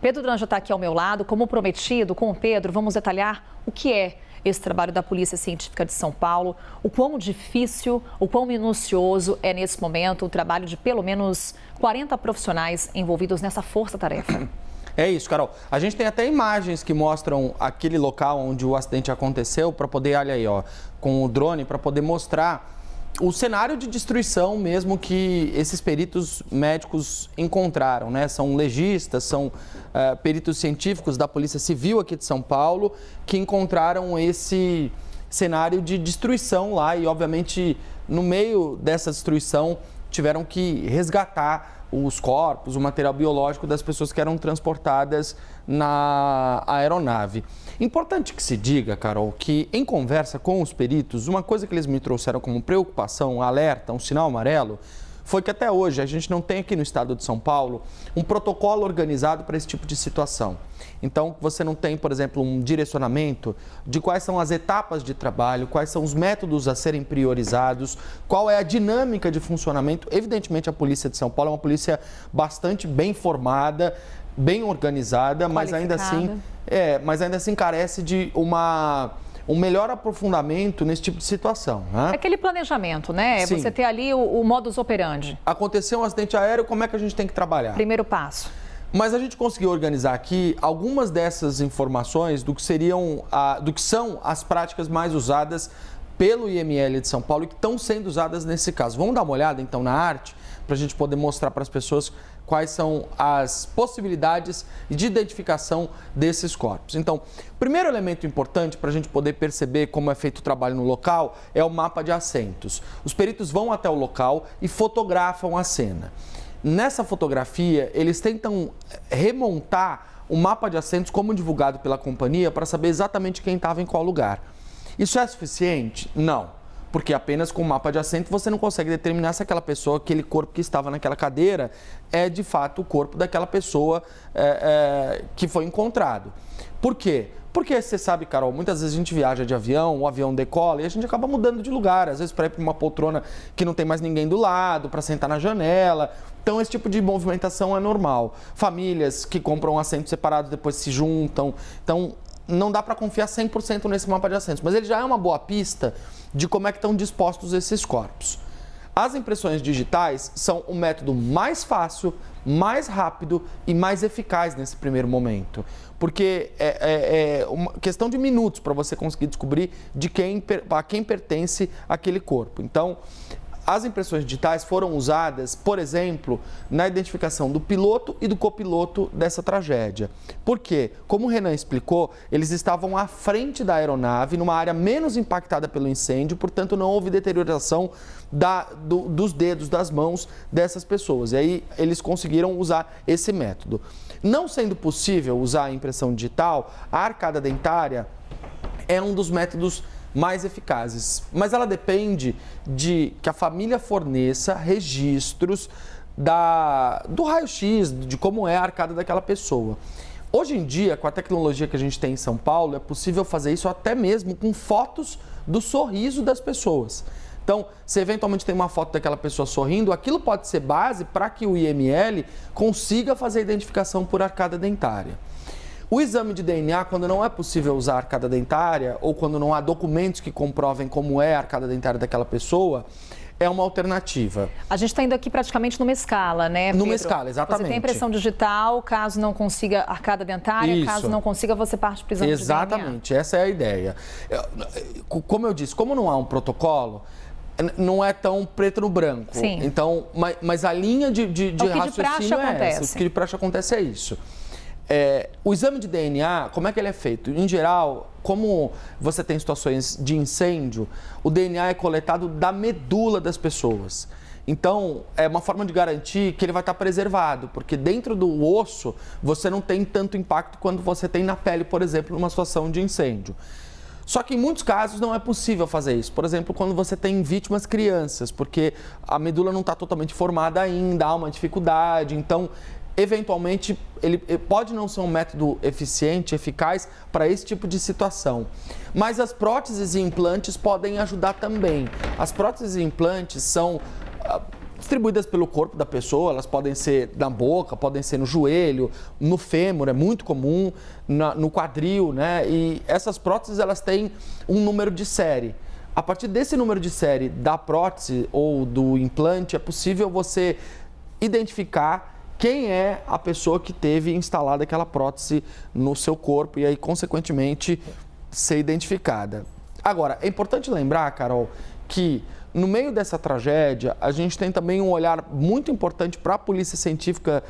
Pedro Duran já está aqui ao meu lado. Como prometido, com o Pedro, vamos detalhar o que é esse trabalho da Polícia Científica de São Paulo, o quão difícil, o quão minucioso é nesse momento o trabalho de pelo menos 40 profissionais envolvidos nessa força-tarefa. É isso, Carol. A gente tem até imagens que mostram aquele local onde o acidente aconteceu para poder, olha aí, ó, com o drone, para poder mostrar o cenário de destruição mesmo que esses peritos médicos encontraram, né? São legistas, são peritos científicos da Polícia Civil aqui de São Paulo que encontraram esse cenário de destruição lá e, obviamente, no meio dessa destruição tiveram que resgatar os corpos, o material biológico das pessoas que eram transportadas na aeronave. Importante que se diga, Carol, que em conversa com os peritos, uma coisa que eles me trouxeram como preocupação, um alerta, um sinal amarelo, foi que até hoje a gente não tem aqui no estado de São Paulo um protocolo organizado para esse tipo de situação. Então, você não tem, por exemplo, um direcionamento de quais são as etapas de trabalho, quais são os métodos a serem priorizados, qual é a dinâmica de funcionamento. Evidentemente, a Polícia de São Paulo é uma polícia bastante bem formada, bem organizada, mas ainda assim carece de um melhor aprofundamento nesse tipo de situação. Né? É aquele planejamento, né? Sim. Você ter ali o modus operandi. Aconteceu um acidente aéreo, como é que a gente tem que trabalhar? Primeiro passo. Mas a gente conseguiu organizar aqui algumas dessas informações do que são as práticas mais usadas pelo IML de São Paulo e que estão sendo usadas nesse caso. Vamos dar uma olhada então na arte para a gente poder mostrar para as pessoas quais são as possibilidades de identificação desses corpos. Então, o primeiro elemento importante para a gente poder perceber como é feito o trabalho no local é o mapa de assentos. Os peritos vão até o local e fotografam a cena. Nessa fotografia, eles tentam remontar o mapa de assentos como divulgado pela companhia para saber exatamente quem estava em qual lugar. Isso é suficiente? Não. Porque apenas com o mapa de assento você não consegue determinar se aquela pessoa, aquele corpo que estava naquela cadeira, é de fato o corpo daquela pessoa que foi encontrado. Por quê? Porque você sabe, Carol, muitas vezes a gente viaja de avião, o avião decola e a gente acaba mudando de lugar. Às vezes para ir para uma poltrona que não tem mais ninguém do lado, para sentar na janela. Então esse tipo de movimentação é normal. Famílias que compram assentos separados depois se juntam. Então não dá para confiar 100% nesse mapa de assentos, mas ele já é uma boa pista de como é que estão dispostos esses corpos. As impressões digitais são o método mais fácil, mais rápido e mais eficaz nesse primeiro momento, porque é uma questão de minutos para você conseguir descobrir a quem pertence aquele corpo. Então, as impressões digitais foram usadas, por exemplo, na identificação do piloto e do copiloto dessa tragédia. Por quê? Como o Renan explicou, eles estavam à frente da aeronave, numa área menos impactada pelo incêndio, portanto não houve deterioração dos dedos, das mãos dessas pessoas. E aí eles conseguiram usar esse método. Não sendo possível usar a impressão digital, a arcada dentária é um dos métodos mais eficazes, mas ela depende de que a família forneça registros do raio-x, de como é a arcada daquela pessoa. Hoje em dia, com a tecnologia que a gente tem em São Paulo, é possível fazer isso até mesmo com fotos do sorriso das pessoas. Então, se eventualmente tem uma foto daquela pessoa sorrindo, aquilo pode ser base para que o IML consiga fazer a identificação por arcada dentária. O exame de DNA, quando não é possível usar a arcada dentária ou quando não há documentos que comprovem como é a arcada dentária daquela pessoa, é uma alternativa. A gente está indo aqui praticamente numa escala, né, Pedro? Numa escala, exatamente. Você tem impressão digital, caso não consiga arcada dentária, Isso. Caso não consiga, você parte para o exame de DNA. Exatamente, essa é a ideia. Como eu disse, como não há um protocolo, não é tão preto no branco. Sim. Então, mas a linha de raciocínio é essa. O que de praxe acontece é isso. O exame de DNA, como é que ele é feito? Em geral, como você tem situações de incêndio, o DNA é coletado da medula das pessoas. Então, é uma forma de garantir que ele vai estar preservado, porque dentro do osso você não tem tanto impacto quanto você tem na pele, por exemplo, numa situação de incêndio. Só que em muitos casos não é possível fazer isso. Por exemplo, quando você tem vítimas crianças, porque a medula não está totalmente formada ainda, há uma dificuldade, então eventualmente, ele pode não ser um método eficiente, eficaz para esse tipo de situação. Mas as próteses e implantes podem ajudar também. As próteses e implantes distribuídas pelo corpo da pessoa, elas podem ser na boca, podem ser no joelho, no fêmur, é muito comum, no quadril, né? E essas próteses, elas têm um número de série. A partir desse número de série da prótese ou do implante, é possível você identificar quem é a pessoa que teve instalada aquela prótese no seu corpo e aí, consequentemente, ser identificada. Agora, é importante lembrar, Carol, que no meio dessa tragédia, a gente tem também um olhar muito importante para a polícia científica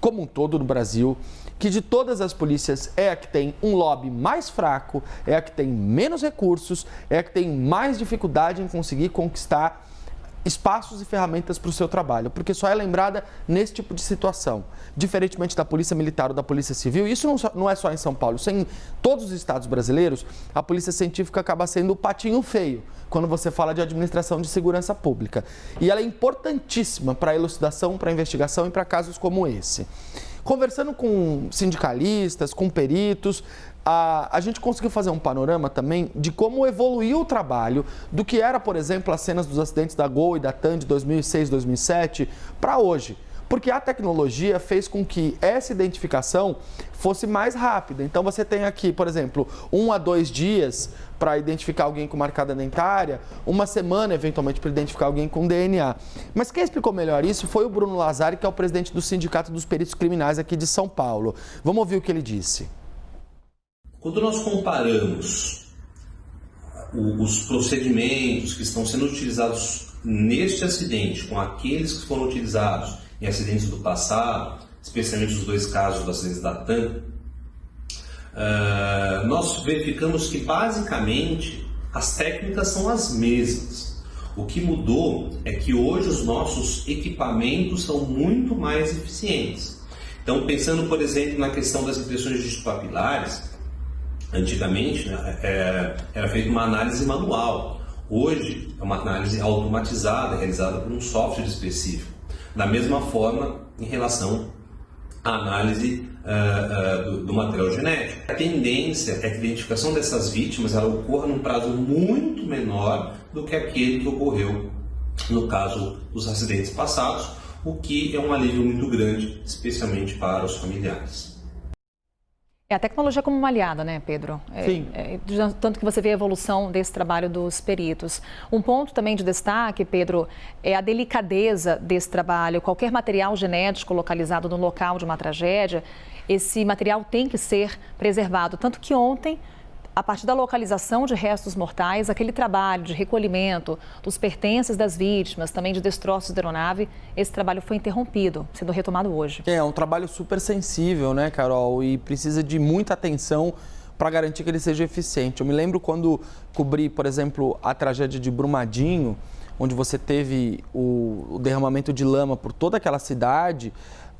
como um todo no Brasil, que de todas as polícias é a que tem um lobby mais fraco, é a que tem menos recursos, é a que tem mais dificuldade em conseguir conquistar espaços e ferramentas para o seu trabalho, porque só é lembrada nesse tipo de situação. Diferentemente da Polícia Militar ou da Polícia Civil, isso não é só em São Paulo, isso é em todos os estados brasileiros, a Polícia Científica acaba sendo o patinho feio quando você fala de administração de segurança pública. E ela é importantíssima para a elucidação, para a investigação e para casos como esse. Conversando com sindicalistas, com peritos, a gente conseguiu fazer um panorama também de como evoluiu o trabalho do que era, por exemplo, as cenas dos acidentes da Gol e da TAM de 2006, 2007 para hoje. Porque a tecnologia fez com que essa identificação fosse mais rápida. Então você tem aqui, por exemplo, 1 a 2 dias para identificar alguém com marcada dentária, 1 semana, eventualmente, para identificar alguém com DNA. Mas quem explicou melhor isso foi o Bruno Lazari, que é o presidente do Sindicato dos Peritos Criminais aqui de São Paulo. Vamos ouvir o que ele disse. Quando nós comparamos os procedimentos que estão sendo utilizados neste acidente com aqueles que foram utilizados em acidentes do passado, especialmente os 2 casos dos acidentes da TAM, nós verificamos que basicamente as técnicas são as mesmas. O que mudou é que hoje os nossos equipamentos são muito mais eficientes. Então, pensando, por exemplo, na questão das impressões digitopapilares, antigamente era feita uma análise manual. Hoje é uma análise automatizada, realizada por um software específico. Da mesma forma, em relação à análise do material genético. A tendência é que a identificação dessas vítimas ela ocorra num prazo muito menor do que aquele que ocorreu no caso dos acidentes passados, o que é um alívio muito grande, especialmente para os familiares. É a tecnologia como uma aliada, né, Pedro? Sim. Tanto que você vê a evolução desse trabalho dos peritos. Um ponto também de destaque, Pedro, é a delicadeza desse trabalho. Qualquer material genético localizado no local de uma tragédia, esse material tem que ser preservado. Tanto que ontem, a partir da localização de restos mortais, aquele trabalho de recolhimento dos pertences das vítimas, também de destroços da aeronave, esse trabalho foi interrompido, sendo retomado hoje. É um trabalho super sensível, né, Carol? E precisa de muita atenção para garantir que ele seja eficiente. Eu me lembro quando cobri, por exemplo, a tragédia de Brumadinho, onde você teve o derramamento de lama por toda aquela cidade,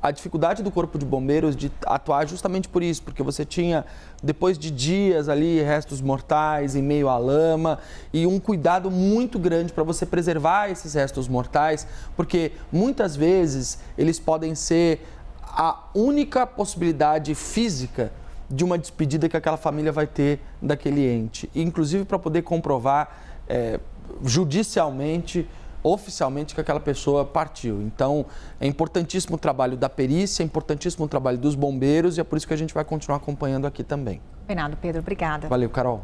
a dificuldade do Corpo de Bombeiros de atuar justamente por isso, porque você tinha, depois de dias ali, restos mortais em meio à lama e um cuidado muito grande para você preservar esses restos mortais, porque muitas vezes eles podem ser a única possibilidade física de uma despedida que aquela família vai ter daquele ente. E, inclusive, para poder comprovar judicialmente, oficialmente, que aquela pessoa partiu. Então, é importantíssimo o trabalho da perícia, é importantíssimo o trabalho dos bombeiros e é por isso que a gente vai continuar acompanhando aqui também. Combinado, Pedro. Obrigada. Valeu, Carol.